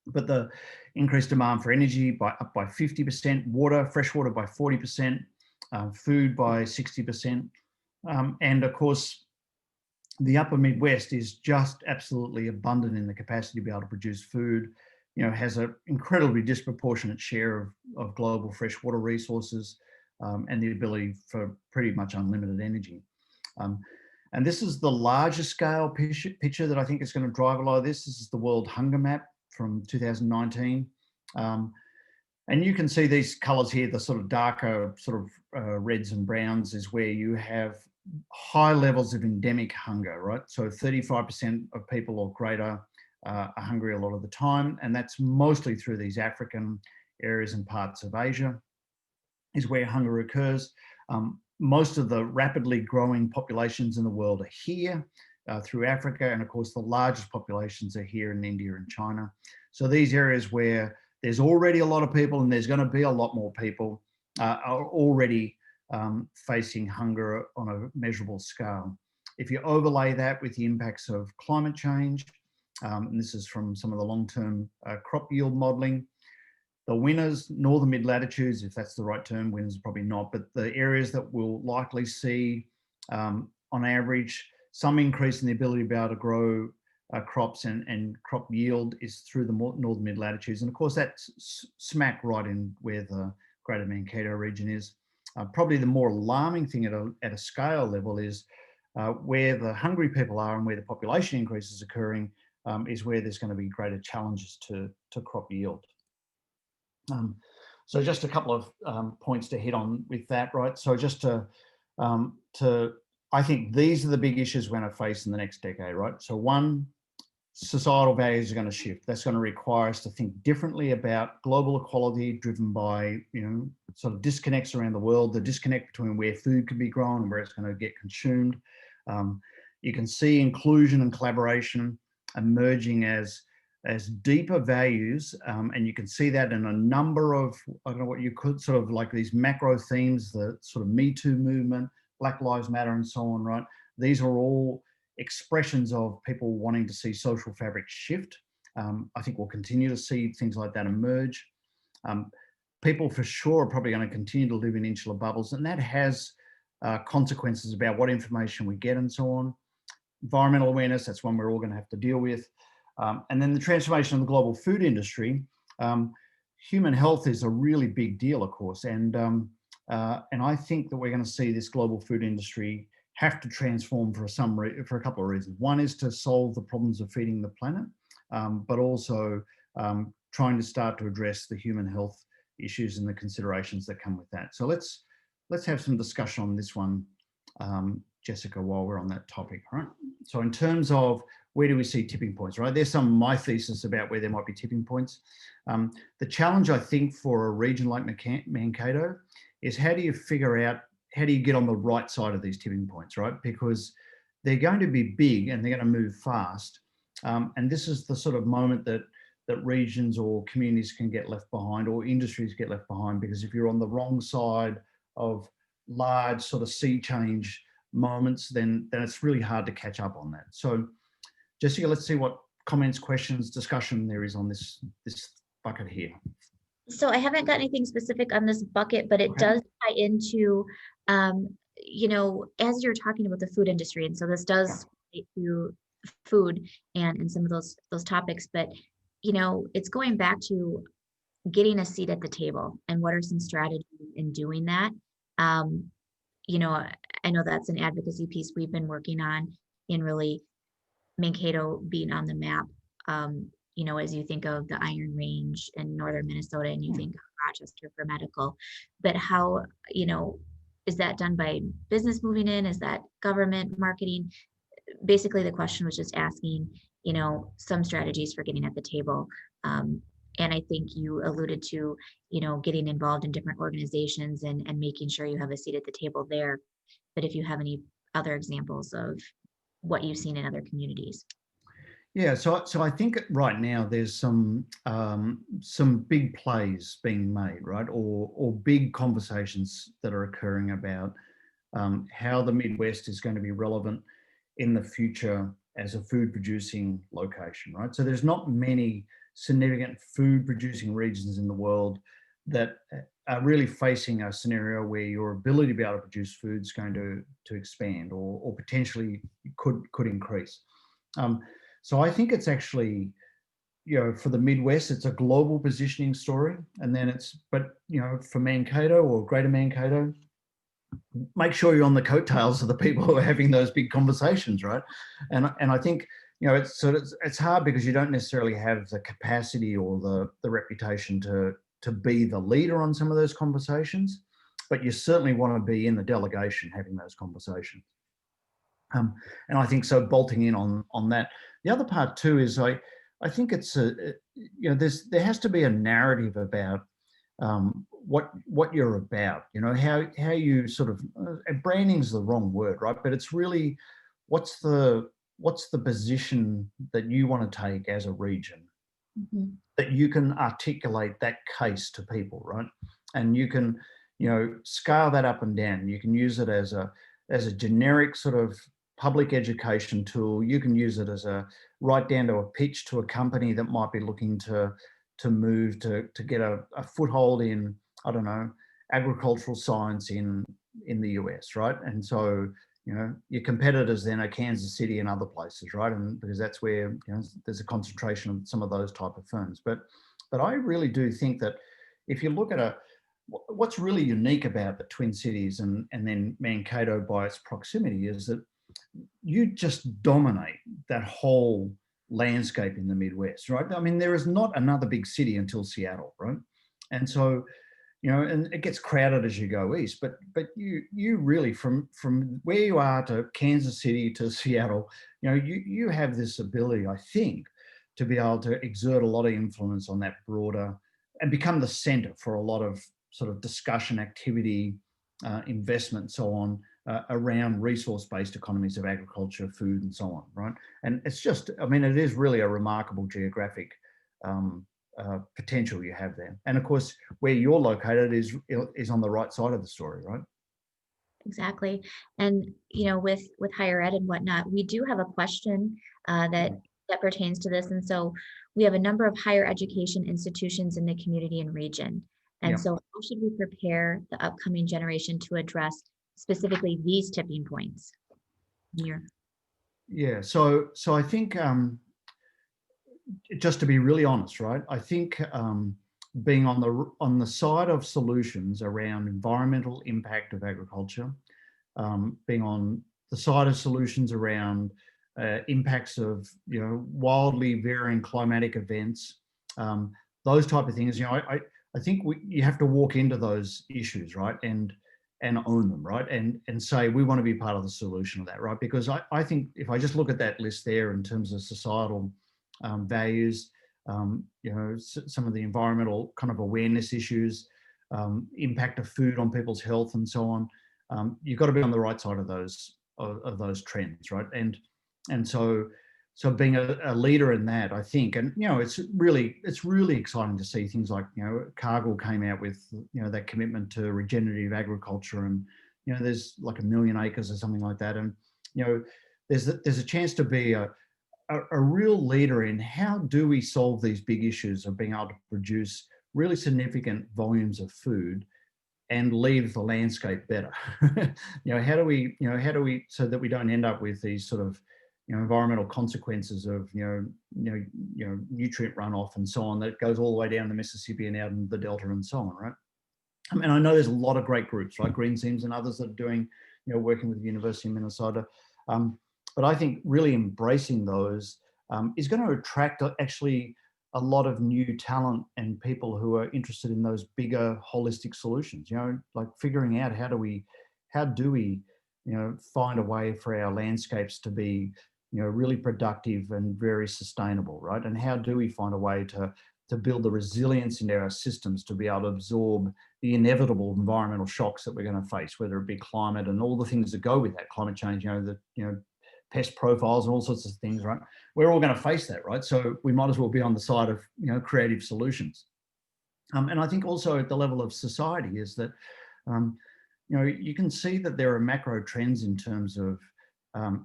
but the increased demand for energy up by 50%, water, fresh water by 40%, food by 60%, and of course, the upper Midwest is just absolutely abundant in the capacity to be able to produce food. Has an incredibly disproportionate share of global freshwater resources and the ability for pretty much unlimited energy. And this is the larger scale picture that I think is going to drive a lot of this. This is the World Hunger Map from 2019. And you can see these colors here, the sort of darker sort of reds and browns is where you have high levels of endemic hunger, right? So 35% of people or greater are hungry a lot of the time, and that's mostly through these African areas and parts of Asia is where hunger occurs. Most of the rapidly growing populations in the world are here through Africa, and of course the largest populations are here in India and China. So these areas where there's already a lot of people and there's going to be a lot more people are already facing hunger on a measurable scale. If you overlay that with the impacts of climate change, and this is from some of the long-term crop yield modelling, the winners, northern mid-latitudes, if that's the right term, winners probably not, but the areas that will likely see, on average, some increase in the ability to be able to grow crops and crop yield is through the northern mid-latitudes. And of course, that's smack right in where the Greater Mankato region is. Probably the more alarming thing at a scale level is where the hungry people are and where the population increase is occurring is where there's going to be greater challenges to crop yield. So just a couple of points to hit on with that, right? So just to I think these are the big issues we're going to face in the next decade, right? So one, societal values are going to shift. That's going to require us to think differently about global equality driven by, sort of disconnects around the world, the disconnect between where food can be grown and where it's going to get consumed. You can see inclusion and collaboration emerging as deeper values, and you can see that in a number of, I don't know what you could sort of like these macro themes, the sort of Me Too movement, Black Lives Matter and so on, right? These are all expressions of people wanting to see social fabric shift. I think we'll continue to see things like that emerge. People for sure are probably going to continue to live in insular bubbles, and that has consequences about what information we get and so on. Environmental awareness, that's one we're all going to have to deal with. And then the transformation of the global food industry. Human health is a really big deal, of course, and I think that we're going to see this global food industry have to transform for a couple of reasons. One is to solve the problems of feeding the planet, but also trying to start to address the human health issues and the considerations that come with that. So let's have some discussion on this one, Jessica, while we're on that topic, right? So in terms of where do we see tipping points, right? There's some of my thesis about where there might be tipping points. The challenge, I think, for a region like Mankato is how do you get on the right side of these tipping points, right? Because they're going to be big and they're going to move fast. And this is the sort of moment that regions or communities can get left behind, or industries get left behind, because if you're on the wrong side of large sort of sea change moments, then it's really hard to catch up on that. So Jessica, let's see what comments, questions, discussion there is on this bucket here. So I haven't got anything specific on this bucket, but it does tie into, as you're talking about the food industry, and so this does relate to food and some of those topics, but it's going back to getting a seat at the table and what are some strategies in doing that. I know that's an advocacy piece we've been working on in really Mankato being on the map. As you think of the Iron Range in northern Minnesota and you think of Rochester for medical, but how, is that done by business moving in? Is that government marketing? Basically, the question was just asking, some strategies for getting at the table. And I think you alluded to, getting involved in different organizations and making sure you have a seat at the table there. But if you have any other examples of what you've seen in other communities. Yeah, so I think right now there's some big plays being made, right, or big conversations that are occurring about how the Midwest is going to be relevant in the future as a food producing location, right? So there's not many significant food producing regions in the world that are really facing a scenario where your ability to be able to produce food is going to expand or potentially could increase. So I think it's actually, for the Midwest, it's a global positioning story. And then for Mankato or Greater Mankato, make sure you're on the coattails of the people who are having those big conversations, right? And I think, it's hard because you don't necessarily have the capacity or the reputation to be the leader on some of those conversations. but you certainly want to be in the delegation having those conversations. And I think so, bolting in on that. The other part too is I think it's there has to be a narrative about what you're about. How you sort of branding's the wrong word, right? But it's really what's the position that you want to take as a region, that you can articulate that case to people, right? And you can scale that up and down. You can use it as a generic sort of public education tool. You can use it as right down to a pitch to a company that might be looking to move to get a foothold in, I don't know, agricultural science in the US, right? And so your competitors then are Kansas City and other places, right? And because that's where there's a concentration of some of those type of firms. But I really do think that if you look at what's really unique about the Twin Cities and then Mankato by its proximity is that you just dominate that whole landscape in the Midwest, right? I mean, there is not another big city until Seattle, right? And so, and it gets crowded as you go east, but you really from where you are to Kansas City to Seattle, you have this ability, I think, to be able to exert a lot of influence on that broader and become the center for a lot of sort of discussion, activity, investment, so on, around resource-based economies of agriculture, food, and so on, right? And it's just, I mean, it is really a remarkable geographic potential you have there. And of course, where you're located is on the right side of the story, right? Exactly. And, with higher ed and whatnot, we do have a question that pertains to this. And so we have a number of higher education institutions in the community and region. And so how should we prepare the upcoming generation to address specifically these tipping points? Yeah, so I think just to be really honest, right? I think being on the side of solutions around environmental impact of agriculture, being on the side of solutions around impacts of wildly varying climatic events, those type of things. I think you have to walk into those issues, right, and own them, right, and say we want to be part of the solution of that, right? Because I think if I just look at that list there in terms of societal values, some of the environmental kind of awareness issues, impact of food on people's health, and so on, you've got to be on the right side of those trends, right? And so being a leader in that, I think, and it's really exciting to see things like Cargill came out with that commitment to regenerative agriculture, and there's like 1 million acres or something like that, and there's a chance to be a real leader in how do we solve these big issues of being able to produce really significant volumes of food and leave the landscape better. How do we so that we don't end up with these sort of environmental consequences of nutrient runoff and so on that goes all the way down the Mississippi and out in the Delta and so on, right? I mean, I know there's a lot of great groups like Green Seams and others that are doing, working with the University of Minnesota. But I think really embracing those is going to attract actually a lot of new talent and people who are interested in those bigger holistic solutions, like figuring out how do we find a way for our landscapes to be really productive and very sustainable, right? And how do we find a way to build the resilience into our systems to be able to absorb the inevitable environmental shocks that we're going to face, whether it be climate and all the things that go with that, climate change, pest profiles and all sorts of things, right? We're all going to face that, right? So we might as well be on the side of creative solutions. And I think also at the level of society is that you can see that there are macro trends in terms of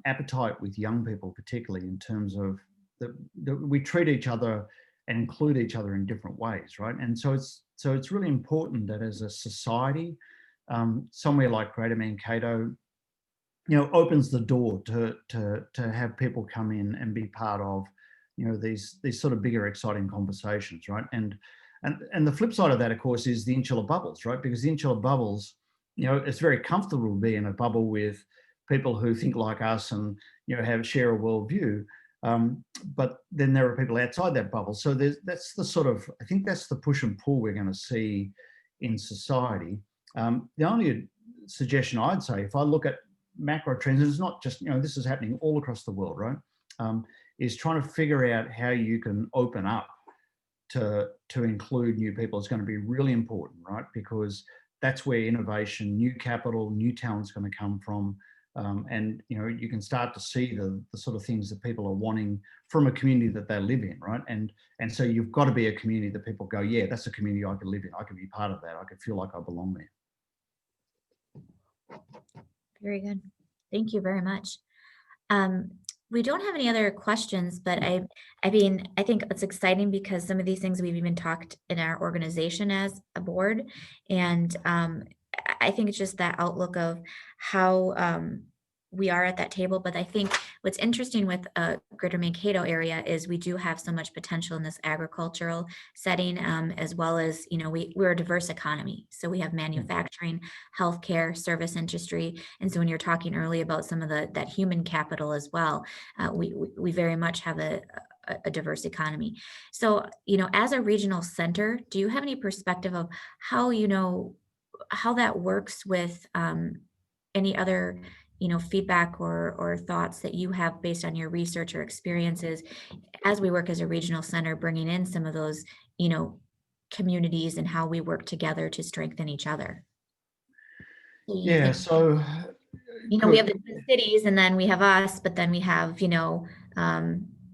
appetite with young people, particularly in terms of that we treat each other and include each other in different ways, right? And so it's really important that as a society, somewhere like Greater Mankato, opens the door to have people come in and be part of, these sort of bigger, exciting conversations, right? And the flip side of that, of course, is the insular bubbles, right? Because the insular bubbles, it's very comfortable to be in a bubble with people who think like us and share a worldview. But then there are people outside that bubble. So that's the sort of, I think that's the push and pull we're going to see in society. The only suggestion I'd say, if I look at macro trends, and it's not just, this is happening all across the world, right? Is trying to figure out how you can open up to include new people is going to be really important, right? Because that's where innovation, new capital, new talent's going to come from. And you can start to see the sort of things that people are wanting from a community that they live in, right? And so you've got to be a community that people go, yeah, that's a community I could live in. I could be part of that. I could feel like I belong there. Very good. Thank you very much. We don't have any other questions, but I mean, I think it's exciting because some of these things we've even talked in our organization as a board. And I think it's just that outlook of how we are at that table. But I think what's interesting with Greater Mankato area is we do have so much potential in this agricultural setting, as well as, we're a diverse economy. So we have manufacturing, healthcare, service industry. And so when you're talking early about some of that human capital as well, we very much have a diverse economy. So, as a regional center, do you have any perspective of how, how that works with any other feedback or thoughts that you have based on your research or experiences as we work as a regional center, bringing in some of those, communities and how we work together to strengthen each other? Yeah, so we have the Twin Cities, and then we have us, but then we have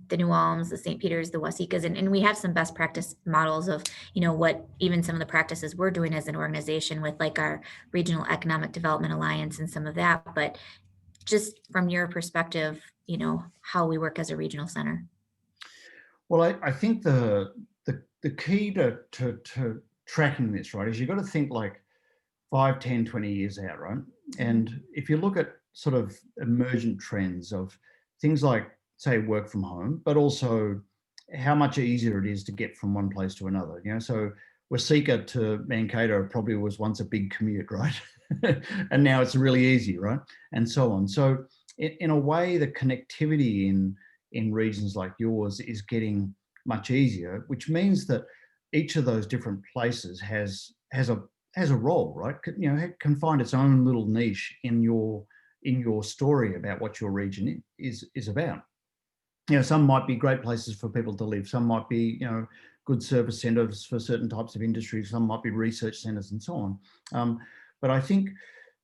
the New Ulms, the St. Peters, the Wasicas, and we have some best practice models of what even some of the practices we're doing as an organization with, like our Regional Economic Development Alliance and some of that. But just from your perspective, how we work as a regional center. Well, I think the key to tracking this, right, is you've got to think like 5, 10, 20 years out, right? And if you look at sort of emergent trends of things like, say, work from home, but also how much easier it is to get from one place to another. So Wasika to Mankato probably was once a big commute, right? And now it's really easy, right? And so on. So in a way, the connectivity in regions like yours is getting much easier, which means that each of those different places has a role, right? Can find its own little niche in your story about what your region is about. Some might be great places for people to live. Some might be, good service centers for certain types of industries. Some might be research centers and so on. But I think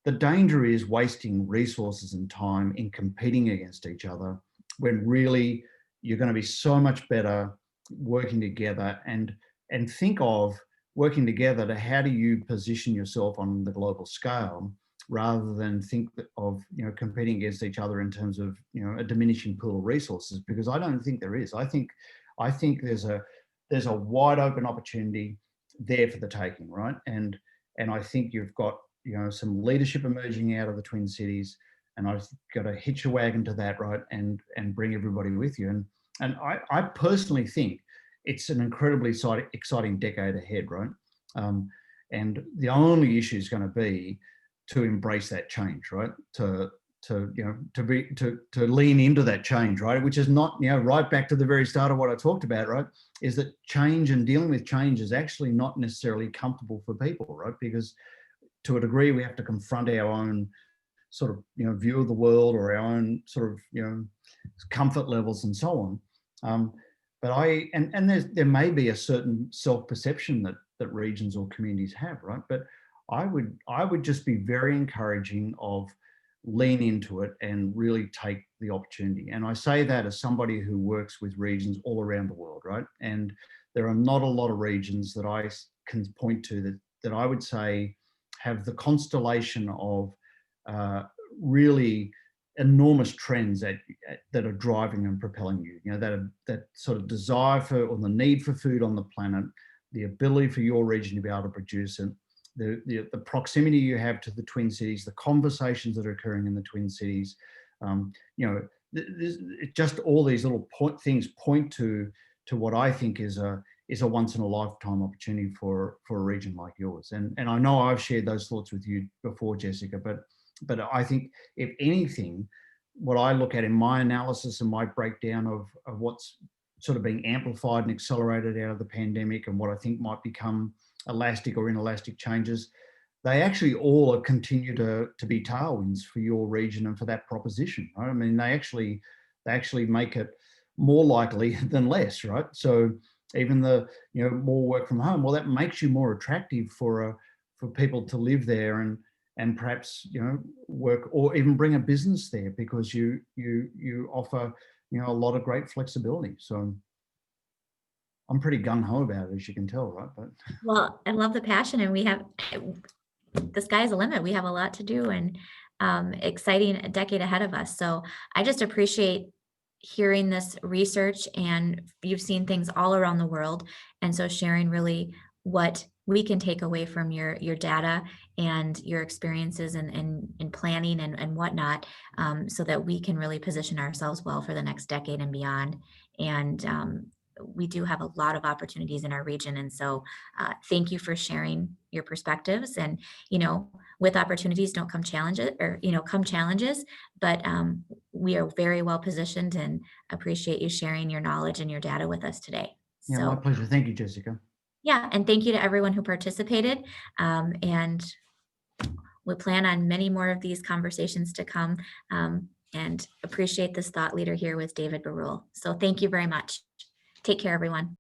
the danger is wasting resources and time in competing against each other when really you're going to be so much better working together and think of working together to how do you position yourself on the global scale, rather than think of competing against each other in terms of a diminishing pool of resources, because I don't think there is. I think there's a wide open opportunity there for the taking, right? And I think you've got some leadership emerging out of the Twin Cities, and I've got to hitch a wagon to that, right? And bring everybody with you. And I personally think it's an incredibly exciting decade ahead, right? And the only issue is going to be to embrace that change, right? To lean into that change, right? Which is not, right back to the very start of what I talked about, right? Is that change and dealing with change is actually not necessarily comfortable for people, right? Because to a degree, we have to confront our own sort of, view of the world, or our own sort of, comfort levels and so on. But there may be a certain self-perception that regions or communities have, right? But I would just be very encouraging of lean into it and really take the opportunity. And I say that as somebody who works with regions all around the world, right? And there are not a lot of regions that I can point to that I would say have the constellation of really enormous trends that are driving and propelling you. That sort of desire for, or the need for food on the planet, the ability for your region to be able to produce it, the proximity you have to the Twin Cities, the conversations that are occurring in the Twin Cities, just all these little things point to what I think is a once in a lifetime opportunity for a region like yours. And I know I've shared those thoughts with you before, Jessica, but I think if anything, what I look at in my analysis and my breakdown of what's sort of being amplified and accelerated out of the pandemic, and what I think might become elastic or inelastic changes, they actually all continue to be tailwinds for your region and for that proposition, right? I mean, they actually make it more likely than less, right? So even the, more work from home, well, that makes you more attractive for people to live there and perhaps, work or even bring a business there because you offer, a lot of great flexibility. So I'm pretty gung-ho about it, as you can tell, right? But Well, I love the passion, and the sky's the limit. We have a lot to do, and exciting decade ahead of us. So I just appreciate hearing this research, and you've seen things all around the world. And so sharing really what we can take away from your data and your experiences in planning and whatnot, so that we can really position ourselves well for the next decade and beyond. And we do have a lot of opportunities in our region. And so thank you for sharing your perspectives. And, with opportunities don't come challenges, or, come challenges, but we are very well positioned, and appreciate you sharing your knowledge and your data with us today. yeah, my pleasure. Thank you, Jessica. Yeah, and thank you to everyone who participated. And we plan on many more of these conversations to come, and appreciate this thought leader here with David Barul. So thank you very much. Take care, everyone.